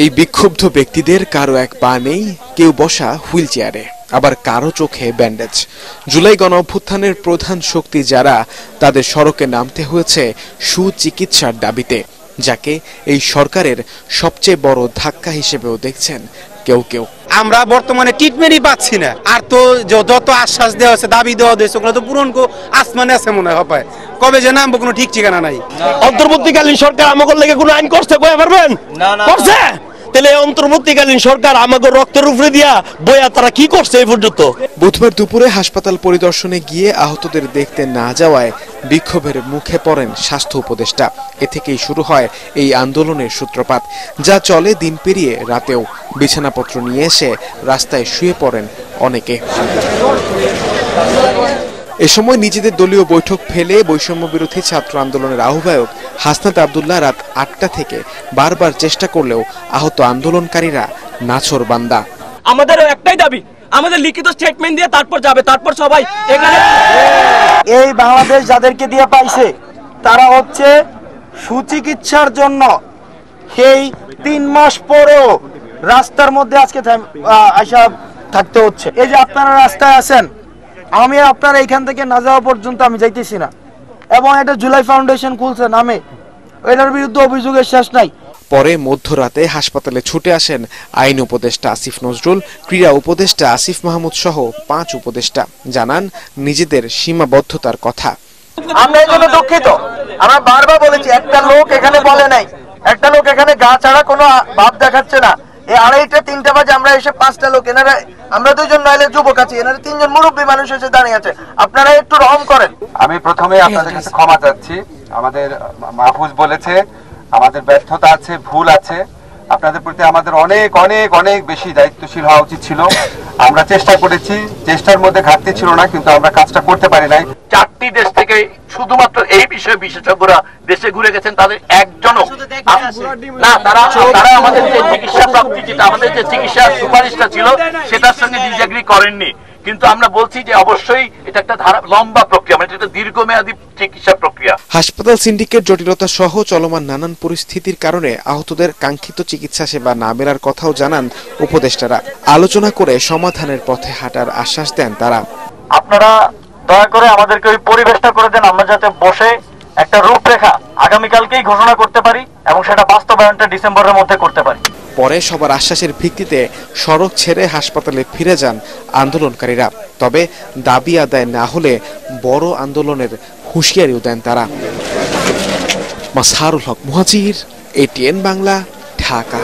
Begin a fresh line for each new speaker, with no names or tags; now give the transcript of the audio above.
এই বিক্ষুব্ধ ব্যক্তিদের কারো এক পা নেই, কেউ বসা হুইল চেয়ারে, আবার কারো চোখে ব্যান্ডেজ। জুলাই গণ অভ্যুত্থানের প্রধান শক্তি যারা, তাদের সড়কে নামতে হয়েছে সুচিকিৎসার দাবিতে, যাকে এই সরকারের সবচেয়ে বড় ধাক্কা হিসেবেও দেখছেন কেউ কেউ।
আমরা বর্তমানে ট্রিটমেন্টই পাচ্ছি না, আর তো যত আশ্বাস দেওয়া হচ্ছে, দাবি দেওয়া হয়েছে, ওগুলো তো পূরণ আসমানে আছে মনে হয়। কবে যে নামবো কোনো ঠিক ঠিকানা নাই।
অন্তর্বর্তীকালীন সরকার আমাদের লেগে কোনো আইন করতে কয়ে পারবেন? করছে? তাহলে অন্তর্বর্তীকালীন সরকার আমাদের রক্তের উপরে দিয়া বইয়া তারা কি করছে এই পর্যন্ত?
বুধবার দুপুরে হাসপাতাল পরিদর্শনে গিয়ে আহতদের দেখতে না যাওয়ায় বিক্ষোভের মুখে পড়েন স্বাস্থ্য উপদেষ্টা। এ থেকেই শুরু হয় এই আন্দোলনের সূত্রপাত, যা চলে দিন পেরিয়ে রাতেও। বিছানাপত্র নিয়ে এসে রাস্তায় শুয়ে পড়েন অনেকে। এ সময় নিজেদের দলীয় বৈঠক ফেলে বৈষম্য বিরোধী ছাত্র আন্দোলনের আহ্বায়ক হাসনাত আব্দুল্লাহ রাত ৮টা থেকে বারবার চেষ্টা করলেও আহত আন্দোলনকারীরা নাছোড়বান্দা।
আমাদের একটাই দাবি, আমাদের লিখিত স্টেটমেন্ট দিয়ে তারপর যাবে, তারপর সবাই এখানে।
এই বাংলাদেশ যাদেরকে দিয়ে পাইছে তারা হচ্ছে সুচিকিৎসার জন্য সেই ৩ মাস পরেও রাস্তার মধ্যে আজকে আশা থাকতে হচ্ছে। এই যে আপনারা রাস্তায় আছেন, আমি আপনারা এখান থেকে না যাওয়া পর্যন্ত আমি যাইতেছি না। এবং এটা জুলাই ফাউন্ডেশন খুলছে নামে, এটার বিরুদ্ধে অভিযোগের শেষ নাই।
পরে মধ্যরাতে হাসপাতালে ছুটে আসেন আইন উপদেষ্টা আসিফ নজরুল, ক্রীড়া উপদেষ্টা আসিফ মাহমুদ সহ 5 উপদেষ্টা। জানান নিজেদের সীমাবদ্ধতার কথা।
আমরা এই জন্য দুঃখিত। আমরা বারবার বলেছি, একটা লোক এখানে বলে নাই, একটা লোক এখানে গা ছাড়া কোনো ভাব দেখাচ্ছে না। এই 2:30 3টা বাজে আমরা এসে 5টা লোক, এনারা আমরা 2জন নইলে যুবক আছি, এনারা 3জন মুরব্বী মানুষ এসে দাঁড়িয়ে আছে। আপনারা একটু রহম করেন।
আমি প্রথমে আপনাদের কাছে ক্ষমা চাচ্ছি। আমাদের মাহফুজ বলেছে আমাদের ব্যর্থতা আছে, ভুল আছে। আপনাদের প্রতি আমাদের অনেক অনেক অনেক বেশি দায়িত্বশীল হওয়া উচিত ছিল। আমরা চেষ্টা করেছি, চেষ্টার মধ্যে ঘাটতি ছিল না, কিন্তু আমরা কাজটা করতে পারি নাই।
4টি দেশ থেকে শুধুমাত্র এই বিষয়ে বিশেষজ্ঞরা দেশে ঘুরে গেছেন, তাদের একজনও না, তারা আমাদের যে চিকিৎসা প্রাপ্তি, যেটা আমাদের যে চিকিৎসা সুপারিশটা ছিল সেটার সঙ্গে ডিসএগ্রি করেননি। কিন্তু আমরা বলছি যে অবশ্যই এটা একটা লম্বা প্রক্রিয়া, মানে এটা দীর্ঘমেয়াদী চিকিৎসা প্রক্রিয়া।
হাসপাতাল সিন্ডিকেট জটিলতা সহ চলমান নানান পরিস্থিতির কারণে আহতদের কাঙ্ক্ষিত চিকিৎসা সেবা না মেলার কথাও জানান উপদেষ্টারা। আলোচনা করে সমাধানের পথে হাঁটার আশ্বাস দেন তারা।
আপনারা দয়া করে আমাদেরকে ওই পরিবেশটা করে দেন, আমরা যাতে বসে একটা রূপরেখা আগামীকালকেই ঘোষণা করতে পারি এবং সেটা বাস্তবায়নটা ডিসেম্বরের মধ্যে করতে পারি।
পরে সবার আশ্বাসের ভিত্তিতে সড়ক ছেড়ে হাসপাতালে ফিরে যান আন্দোলনকারীরা। তবে দাবি আদায় না হলে বড় আন্দোলনের হুঁশিয়ারিও দেন তারা। মাসহারুল হক মুহাজির, ATN বাংলা, ঢাকা।